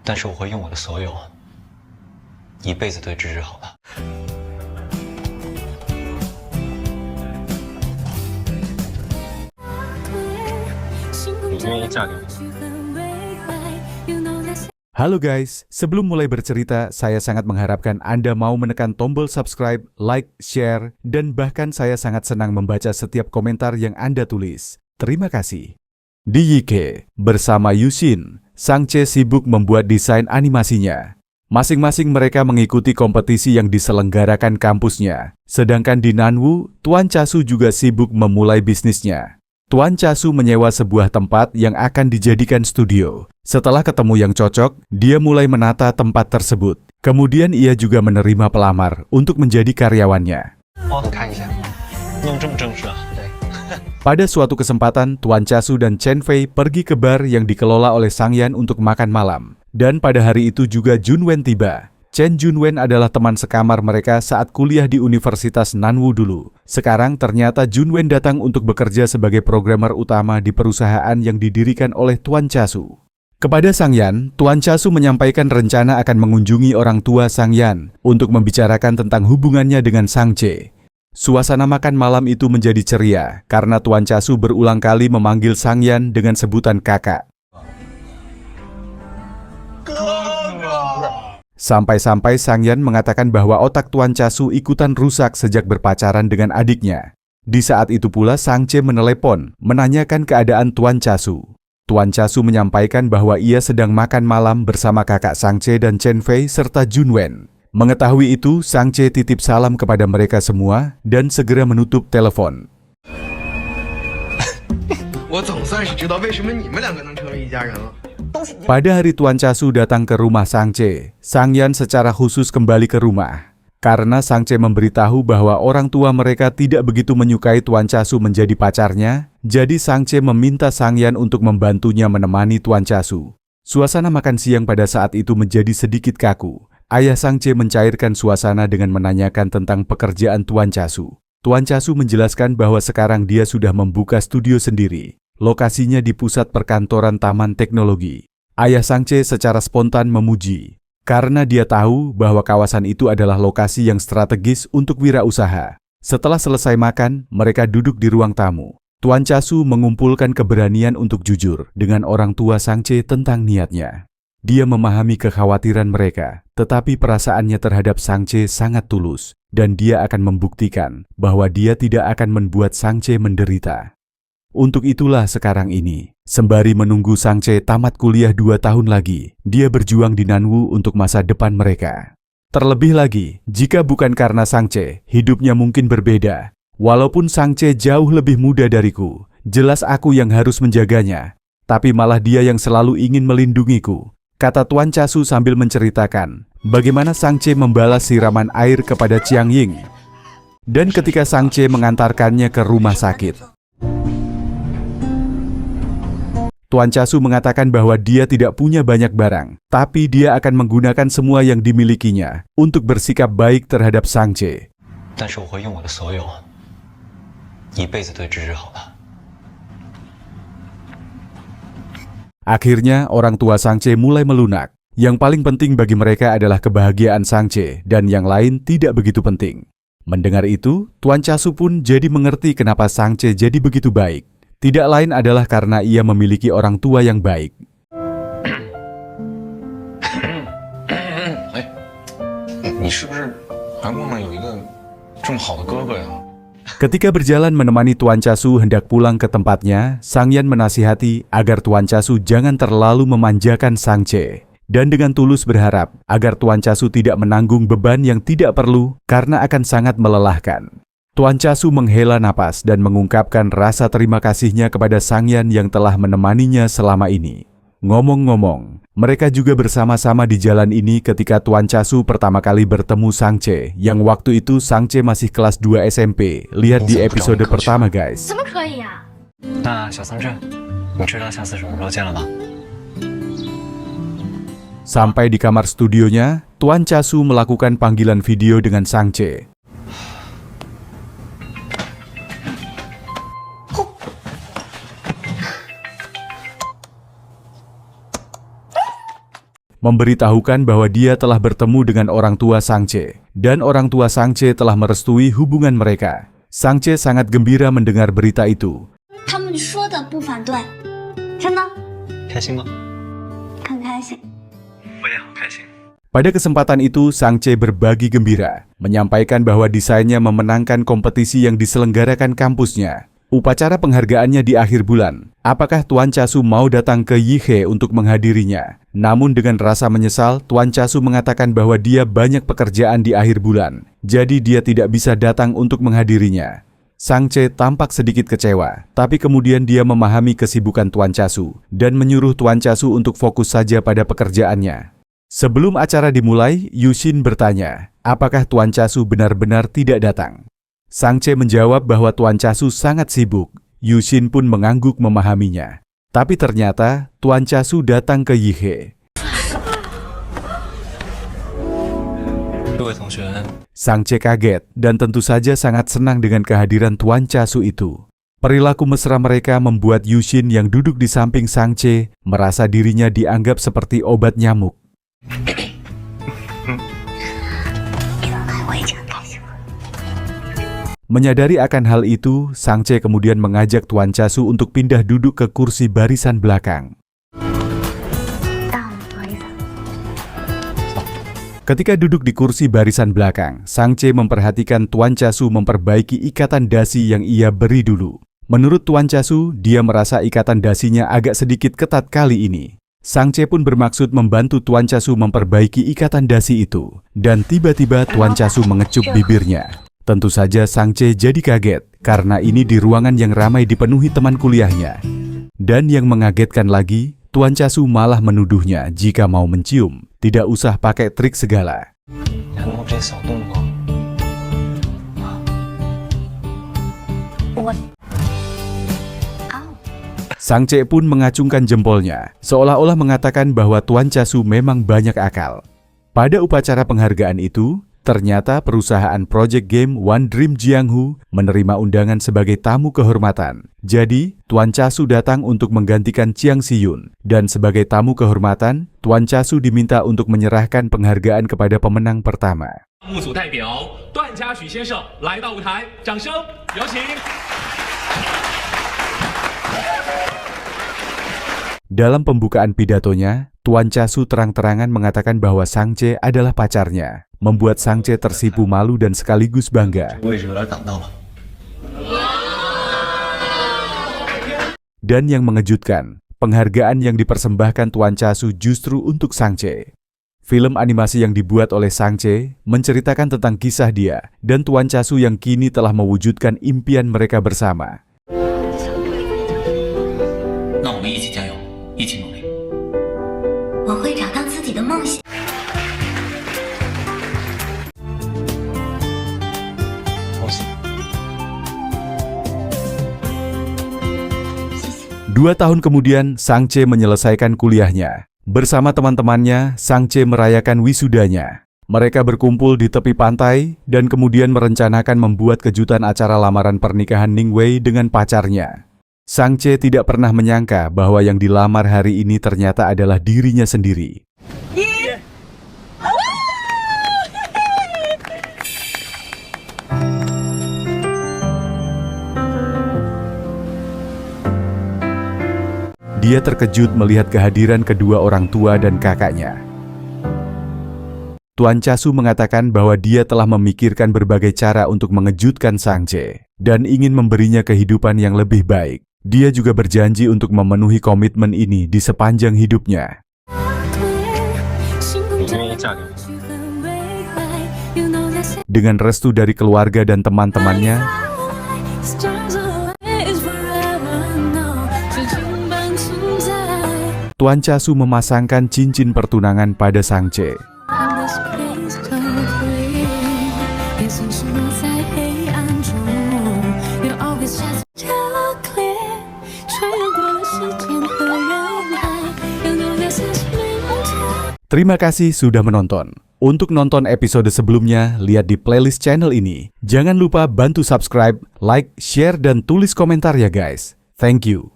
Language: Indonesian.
但是我会用我的所有，一辈子对芝芝好的。你愿意嫁给我？ Halo guys, sebelum mulai bercerita, saya sangat mengharapkan Anda mau menekan tombol subscribe, like, share, dan bahkan saya sangat senang membaca setiap komentar yang Anda tulis. Terima kasih. Di YK, bersama Yushin, Sang-chae sibuk membuat desain animasinya. Masing-masing mereka mengikuti kompetisi yang diselenggarakan kampusnya. Sedangkan di Nanwoo, Tuan Chasu juga sibuk memulai bisnisnya. Tuan Chasu menyewa sebuah tempat yang akan dijadikan studio. Setelah ketemu yang cocok, dia mulai menata tempat tersebut. Kemudian ia juga menerima pelamar untuk menjadi karyawannya. Pada suatu kesempatan, Tuan Chasu dan Chen Fei pergi ke bar yang dikelola oleh Sang-yan untuk makan malam. Dan pada hari itu juga Junwen tiba. Chen Junwen adalah teman sekamar mereka saat kuliah di Universitas Nanwoo dulu. Sekarang ternyata Junwen datang untuk bekerja sebagai programmer utama di perusahaan yang didirikan oleh Tuan Chasu. Kepada Sang-yan, Tuan Chasu menyampaikan rencana akan mengunjungi orang tua Sang-yan untuk membicarakan tentang hubungannya dengan Sang-chae. Suasana makan malam itu menjadi ceria karena Tuan Chasu berulang kali memanggil Sang-yan dengan sebutan kakak. Sampai-sampai Sang-yan mengatakan bahwa otak Tuan Chasu ikutan rusak sejak berpacaran dengan adiknya. Di saat itu pula Sang-chae menelepon, menanyakan keadaan Tuan Chasu. Tuan Chasu menyampaikan bahwa ia sedang makan malam bersama kakak Sang-chae dan Chen Fei serta Junwen. Mengetahui itu, Sang-chae titip salam kepada mereka semua dan segera menutup telepon. Pada hari Tuan Chasu datang ke rumah Sang-chae, Sang-yan secara khusus kembali ke rumah. Karena Sang-chae memberitahu bahwa orang tua mereka tidak begitu menyukai Tuan Chasu menjadi pacarnya, jadi Sang-chae meminta Sang-yan untuk membantunya menemani Tuan Chasu. Suasana makan siang pada saat itu menjadi sedikit kaku. Ayah Sang-chae mencairkan suasana dengan menanyakan tentang pekerjaan Tuan Chasu. Tuan Chasu menjelaskan bahwa sekarang dia sudah membuka studio sendiri. Lokasinya di pusat perkantoran Taman Teknologi. Ayah Sang-chae secara spontan memuji, karena dia tahu bahwa kawasan itu adalah lokasi yang strategis untuk wirausaha. Setelah selesai makan, mereka duduk di ruang tamu. Tuan Chasu mengumpulkan keberanian untuk jujur dengan orang tua Sang-chae tentang niatnya. Dia memahami kekhawatiran mereka, tetapi perasaannya terhadap Sang-chae sangat tulus, dan dia akan membuktikan bahwa dia tidak akan membuat Sang-chae menderita. Untuk itulah sekarang ini, sembari menunggu Sang-chae tamat kuliah 2 tahun lagi, dia berjuang di Nanwoo untuk masa depan mereka. Terlebih lagi, jika bukan karena Sang-chae, hidupnya mungkin berbeda. Walaupun Sang-chae jauh lebih muda dariku, jelas aku yang harus menjaganya. Tapi malah dia yang selalu ingin melindungiku, kata Tuan Chasu sambil menceritakan bagaimana Sang-chae membalas siraman air kepada Chiang Ying. Dan ketika Sang-chae mengantarkannya ke rumah sakit, Tuan Chasu mengatakan bahwa dia tidak punya banyak barang, tapi dia akan menggunakan semua yang dimilikinya untuk bersikap baik terhadap Sang-chae. Akhirnya, orang tua Sang-chae mulai melunak. Yang paling penting bagi mereka adalah kebahagiaan Sang-chae, dan yang lain tidak begitu penting. Mendengar itu, Tuan Chasu pun jadi mengerti kenapa Sang-chae jadi begitu baik. Tidak lain adalah karena ia memiliki orang tua yang baik. Ketika berjalan menemani Tuan Chasu hendak pulang ke tempatnya, Sang-yan menasihati agar Tuan Chasu jangan terlalu memanjakan Sang-chae. Dan dengan tulus berharap agar Tuan Chasu tidak menanggung beban yang tidak perlu karena akan sangat melelahkan. Tuan Chasu menghela napas dan mengungkapkan rasa terima kasihnya kepada Sang-yan yang telah menemaninya selama ini. Ngomong-ngomong, mereka juga bersama-sama di jalan ini ketika Tuan Chasu pertama kali bertemu Sang-chae, yang waktu itu Sang-chae masih kelas 2 SMP. Lihat di episode pertama, guys. Sampai di kamar studionya, Tuan Chasu melakukan panggilan video dengan Sang-chae. memberitahukan bahwa dia telah bertemu dengan orang tua Sangche, dan orang tua Sangche telah merestui hubungan mereka. Sangche sangat gembira mendengar berita itu. 他们说的不反对，真的，开心吗？很开心。我也很开心。 Pada kesempatan itu, Sangche berbagi gembira, menyampaikan bahwa desainnya memenangkan kompetisi yang diselenggarakan kampusnya. Upacara penghargaannya di akhir bulan. Apakah Tuan Chasu mau datang ke Yihe untuk menghadirinya? Namun dengan rasa menyesal, Tuan Chasu mengatakan bahwa dia banyak pekerjaan di akhir bulan, jadi dia tidak bisa datang untuk menghadirinya. Sangche tampak sedikit kecewa, tapi kemudian dia memahami kesibukan Tuan Chasu dan menyuruh Tuan Chasu untuk fokus saja pada pekerjaannya. Sebelum acara dimulai, Yushin bertanya, apakah Tuan Chasu benar-benar tidak datang? Sangche menjawab bahwa Tuan Chasu sangat sibuk. Yushin pun mengangguk memahaminya. Tapi ternyata Tuan Chasu datang ke Yihe. Sangche kaget dan tentu saja sangat senang dengan kehadiran Tuan Chasu itu. Perilaku mesra mereka membuat Yushin yang duduk di samping Sangche merasa dirinya dianggap seperti obat nyamuk. Menyadari akan hal itu, Sangche kemudian mengajak Tuan Chasu untuk pindah duduk ke kursi barisan belakang. Ketika duduk di kursi barisan belakang, Sangche memperhatikan Tuan Chasu memperbaiki ikatan dasi yang ia beri dulu. Menurut Tuan Chasu, dia merasa ikatan dasinya agak sedikit ketat kali ini. Sangche pun bermaksud membantu Tuan Chasu memperbaiki ikatan dasi itu. Dan tiba-tiba Tuan Chasu mengecup bibirnya. Tentu saja Sangche jadi kaget, karena ini di ruangan yang ramai dipenuhi teman kuliahnya. Dan yang mengagetkan lagi, Tuan Chasu malah menuduhnya jika mau mencium, tidak usah pakai trik segala. Sangche pun mengacungkan jempolnya, seolah-olah mengatakan bahwa Tuan Chasu memang banyak akal. Pada upacara penghargaan itu, ternyata perusahaan project game One Dream Jianghu menerima undangan sebagai tamu kehormatan. Jadi, Tuan Chasu datang untuk menggantikan Chiang Siyun. Dan sebagai tamu kehormatan, Tuan Chasu diminta untuk menyerahkan penghargaan kepada pemenang pertama. Dalam pembukaan pidatonya, Tuan Chasu terang-terangan mengatakan bahwa Sangche adalah pacarnya, membuat Sangche tersipu malu dan sekaligus bangga. Dan yang mengejutkan, penghargaan yang dipersembahkan Tuan Chasu justru untuk Sangche. Film animasi yang dibuat oleh Sangche menceritakan tentang kisah dia dan Tuan Chasu yang kini telah mewujudkan impian mereka bersama. Dua tahun kemudian, Sangche menyelesaikan kuliahnya. Bersama teman-temannya, Sangche merayakan wisudanya. Mereka berkumpul di tepi pantai dan kemudian merencanakan membuat kejutan acara lamaran pernikahan Ningwei dengan pacarnya. Sangche tidak pernah menyangka bahwa yang dilamar hari ini ternyata adalah dirinya sendiri. Dia terkejut melihat kehadiran kedua orang tua dan kakaknya. Tuan Chasu mengatakan bahwa dia telah memikirkan berbagai cara untuk mengejutkan Sangche dan ingin memberinya kehidupan yang lebih baik. Dia juga berjanji untuk memenuhi komitmen ini di sepanjang hidupnya. Dengan restu dari keluarga dan teman-temannya, Tuan Chasu memasangkan cincin pertunangan pada Sangche. Terima kasih sudah menonton. Untuk nonton episode sebelumnya, lihat di playlist channel ini. Jangan lupa bantu subscribe, like, share, dan tulis komentar ya guys. Thank you.